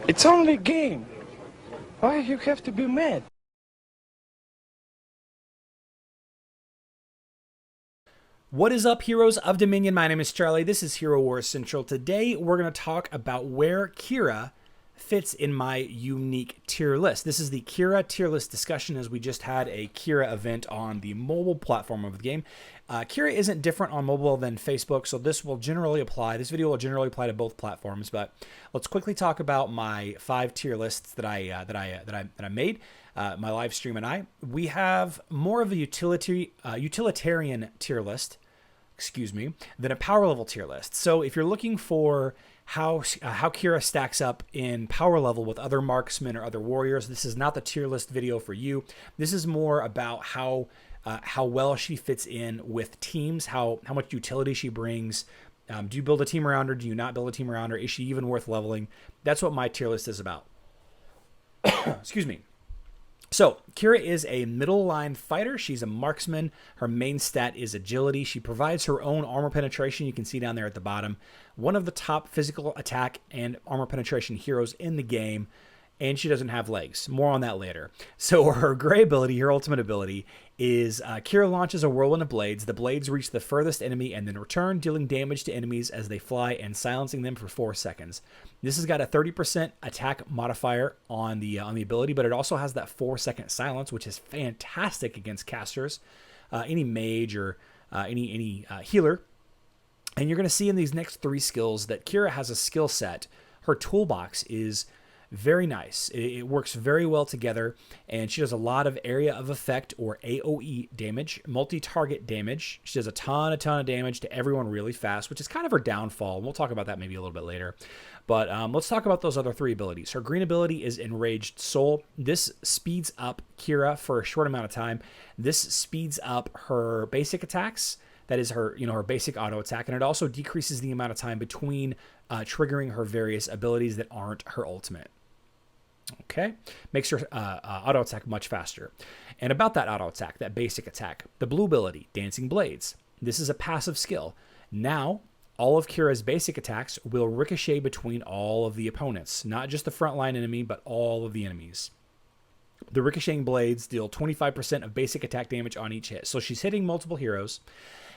It's only a game. Why you have to be mad? What is up, heroes of Dominion? My name is Charlie. This is Hero Wars Central. Today, we're going to talk about where Keira fits in my unique tier list. This is the Keira tier list discussion, as we just had a Keira event on the mobile platform of the game. Keira isn't different on mobile than Facebook, so this will generally apply. This video will generally apply to both platforms. But let's quickly talk about my 5 tier lists that I made. My live stream and we have more of a utilitarian tier list, than a power level tier list. So if you're looking for how Keira stacks up in power level with other marksmen or other warriors, this is not the tier list video for you. This is more about how well she fits in with teams, how much utility she brings. Do you build a team around her? Do you not build a team around her? Is she even worth leveling? That's what my tier list is about. Excuse me. So, Keira is a middle line fighter. She's a marksman. Her main stat is agility. She provides her own armor penetration. You can see down there at the bottom. One of the top physical attack and armor penetration heroes in the game. And she doesn't have legs. More on that later. So her gray ability, her ultimate ability, is Keira launches a whirlwind of blades. The blades reach the furthest enemy and then return, dealing damage to enemies as they fly and silencing them for 4 seconds. This has got a 30% attack modifier on the ability, but it also has that 4-second silence, which is fantastic against casters, any mage or any healer. And you're going to see in these next 3 skills that Keira has a skill set. Her toolbox is very nice. It works very well together, and she does a lot of area of effect, or AoE damage, multi-target damage. She does a ton of damage to everyone really fast, which is kind of her downfall. We'll talk about that maybe a little bit later. But let's talk about those other 3 abilities. Her green ability is Enraged Soul. This speeds up Keira for a short amount of time. This speeds up her basic attacks. That is her, her basic auto attack, and it also decreases the amount of time between triggering her various abilities that aren't her ultimate. Okay, makes her auto attack much faster. And about that auto attack, that basic attack, the blue ability, Dancing Blades. This is a passive skill. Now, all of Keira's basic attacks will ricochet between all of the opponents, not just the frontline enemy, but all of the enemies. The ricocheting blades deal 25% of basic attack damage on each hit. So she's hitting multiple heroes,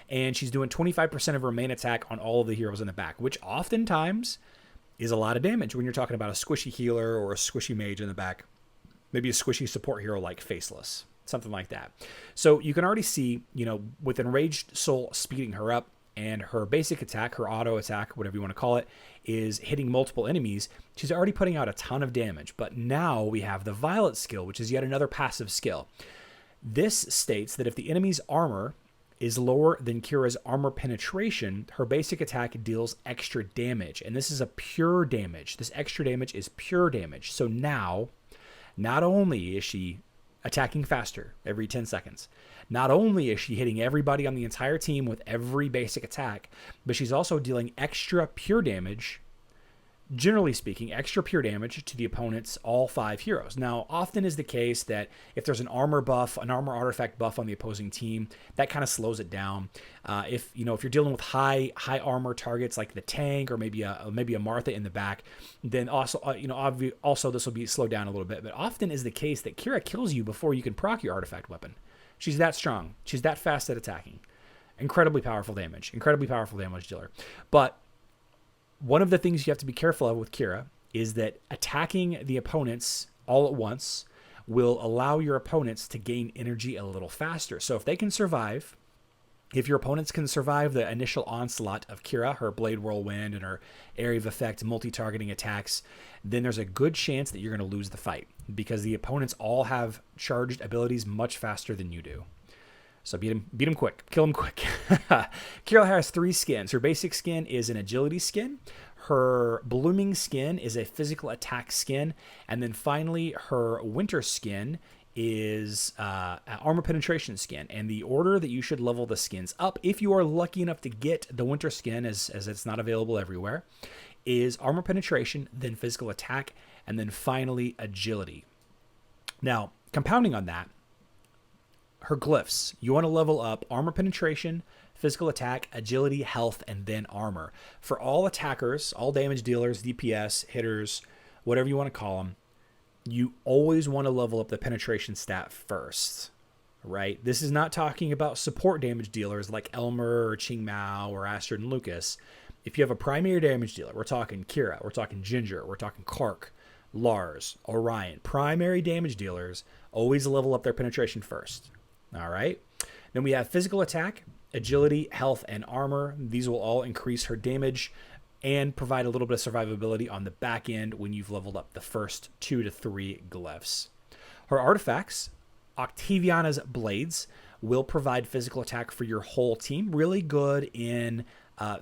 and she's doing 25% of her main attack on all of the heroes in the back, which oftentimes is a lot of damage when you're talking about a squishy healer or a squishy mage in the back. Maybe a squishy support hero like Faceless, something like that. So you can already see, with Enraged Soul speeding her up, and her basic attack, her auto attack, whatever you want to call it, is hitting multiple enemies. She's already putting out a ton of damage. But now we have the Violet skill, which is yet another passive skill. This states that if the enemy's armor is lower than Keira's armor penetration, her basic attack deals extra damage. And this is a pure damage. This extra damage is pure damage. So now, not only is she attacking faster every 10 seconds, not only is she hitting everybody on the entire team with every basic attack, but she's also dealing extra pure damage, generally speaking, extra pure damage to the opponent's all 5 heroes. Now, often is the case that if there's an armor buff, an armor artifact buff on the opposing team, that kind of slows it down. If you're dealing with high armor targets like the tank or maybe a Martha in the back, then also also this will be slowed down a little bit. But often is the case that Keira kills you before you can proc your artifact weapon. She's that strong. She's that fast at attacking. Incredibly powerful damage dealer. But one of the things you have to be careful of with Keira is that attacking the opponents all at once will allow your opponents to gain energy a little faster. So if they can survive, if your opponents can survive the initial onslaught of Keira, her Blade Whirlwind and her area of effect multi-targeting attacks, then there's a good chance that you're going to lose the fight because the opponents all have charged abilities much faster than you do. So beat him quick. Kill him quick. Keira has 3 skins. Her basic skin is an agility skin. Her blooming skin is a physical attack skin. And then finally, her winter skin is an armor penetration skin. And the order that you should level the skins up, if you are lucky enough to get the winter skin, as it's not available everywhere, is armor penetration, then physical attack, and then finally agility. Now, compounding on that, her glyphs. You want to level up armor penetration, physical attack, agility, health, and then armor. For all attackers, all damage dealers, DPS, hitters, whatever you want to call them, you always want to level up the penetration stat first, right? This is not talking about support damage dealers like Elmer or Ching Mao or Astrid and Lucas. If you have a primary damage dealer, we're talking Keira, we're talking Ginger, we're talking Kark, Lars, Orion. Primary damage dealers always level up their penetration first. All right. Then we have physical attack, agility, health, and armor. These will all increase her damage and provide a little bit of survivability on the back end when you've leveled up the first 2 to 3 glyphs. Her artifacts, Octaviana's Blades, will provide physical attack for your whole team. Really good in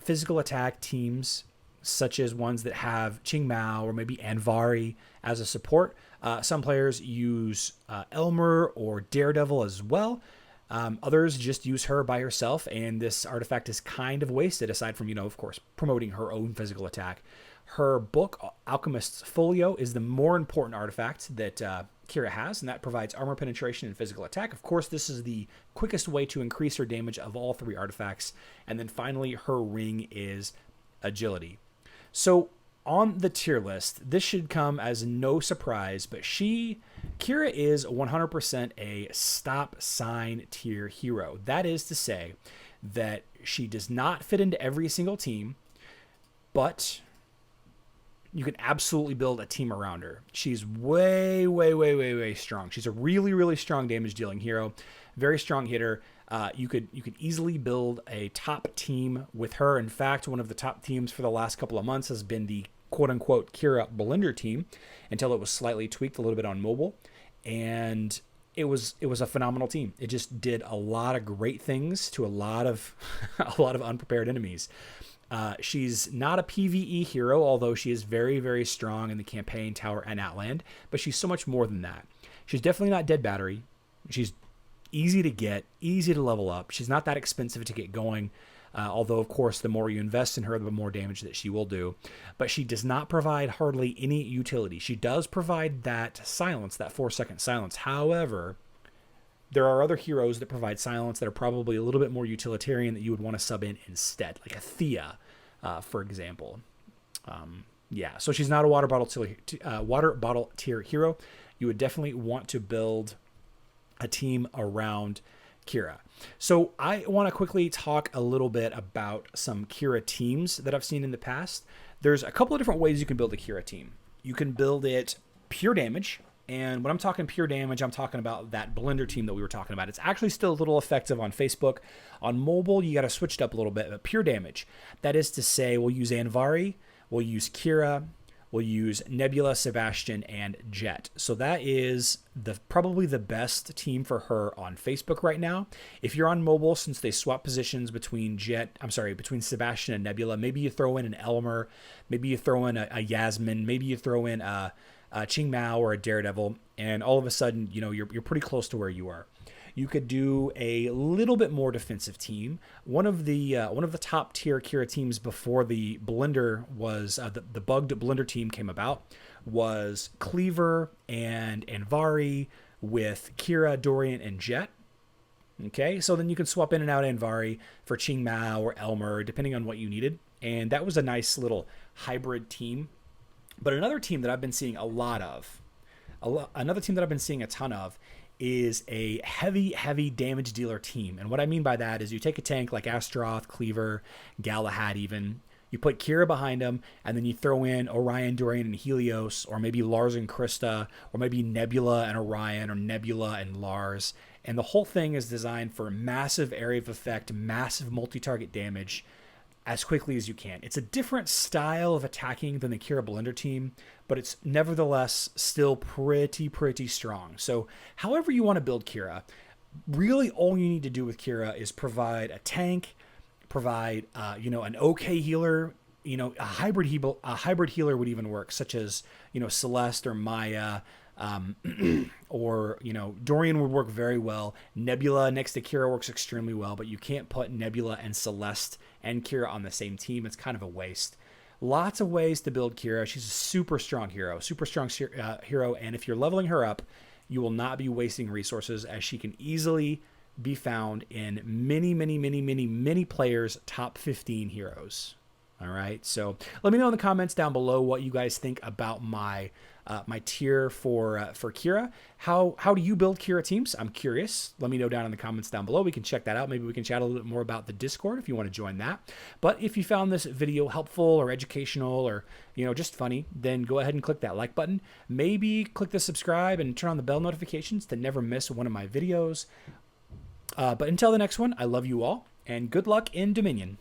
physical attack teams, such as ones that have Ching Mao or maybe Anvari as a support. Some players use Elmer or Daredevil as well. Others just use her by herself, and this artifact is kind of wasted aside from, of course, promoting her own physical attack. Her book, Alchemist's Folio, is the more important artifact that Keira has, and that provides armor penetration and physical attack. Of course, this is the quickest way to increase her damage of all 3 artifacts. And then finally, her ring is agility. So on the tier list, this should come as no surprise, but Keira is 100% a stop sign tier hero. That is to say that she does not fit into every single team, but you can absolutely build a team around her. She's way strong. She's a really strong damage dealing hero, very strong hitter. You could easily build a top team with her. In fact, one of the top teams for the last couple of months has been the quote unquote Keira Blender team, until it was slightly tweaked a little bit on mobile, and it was a phenomenal team. It just did a lot of great things to a lot of unprepared enemies. She's not a PvE hero, although she is very strong in the campaign, tower, and Outland, but she's so much more than that. She's definitely not dead battery. She's easy to get, easy to level up. She's not that expensive to get going, although, of course, the more you invest in her, the more damage that she will do. But she does not provide hardly any utility. She does provide that silence, that 4-second silence. However, there are other heroes that provide silence that are probably a little bit more utilitarian that you would want to sub in instead, like a Thea, for example. So she's not a water bottle tier hero. You would definitely want to build a team around Keira. So I want to quickly talk a little bit about some Keira teams that I've seen in the past. There's a couple of different ways you can build a Keira team. You can build it pure damage. And when I'm talking pure damage, I'm talking about that Blender team that we were talking about. It's actually still a little effective on Facebook. On mobile, you got to switch it up a little bit, but pure damage. That is to say, we'll use Anvari, we'll use Keira, we'll use Nebula, Sebastian, and Jet. So that is probably the best team for her on Facebook right now. If you're on mobile, since they swap positions between Sebastian and Nebula, maybe you throw in an Elmer, maybe you throw in a Yasmin, maybe you throw in a Ching Mao or a Daredevil, and all of a sudden, you're pretty close to where you are. You could do a little bit more defensive team. One of the top tier Keira teams before the Blender was the bugged Blender team came about was Cleaver and Anvari with Keira, Dorian, and Jet. Okay, so then you can swap in and out Anvari for Ching Mao or Elmer, depending on what you needed, and that was a nice little hybrid team. But another team that I've been seeing a ton of, is a heavy damage dealer team. And what I mean by that is you take a tank like Astaroth, Cleaver, Galahad even, you put Keira behind them, and then you throw in Orion, Dorian, and Helios, or maybe Lars and Krista, or maybe Nebula and Orion, or Nebula and Lars. And the whole thing is designed for massive area of effect, massive multi-target damage, as quickly as you can. It's a different style of attacking than the Keira Blender team, but it's nevertheless still pretty strong. So however you want to build Keira, really all you need to do with Keira is provide a tank, provide an okay healer, a hybrid healer would even work, such as Celeste or Maya, or Dorian would work very well. Nebula next to Keira works extremely well, but you can't put Nebula and Celeste and Keira on the same team. It's kind of a waste. Lots of ways to build Keira. She's a super strong hero, and if you're leveling her up, you will not be wasting resources, as she can easily be found in many players' top 15 heroes. All right, so let me know in the comments down below what you guys think about my my tier for Keira. How do you build Keira teams? I'm curious. Let me know down in the comments down below. We can check that out. Maybe we can chat a little bit more about the Discord if you want to join that. But if you found this video helpful or educational or just funny, then go ahead and click that like button. Maybe click the subscribe and turn on the bell notifications to never miss one of my videos. But until the next one, I love you all and good luck in Dominion.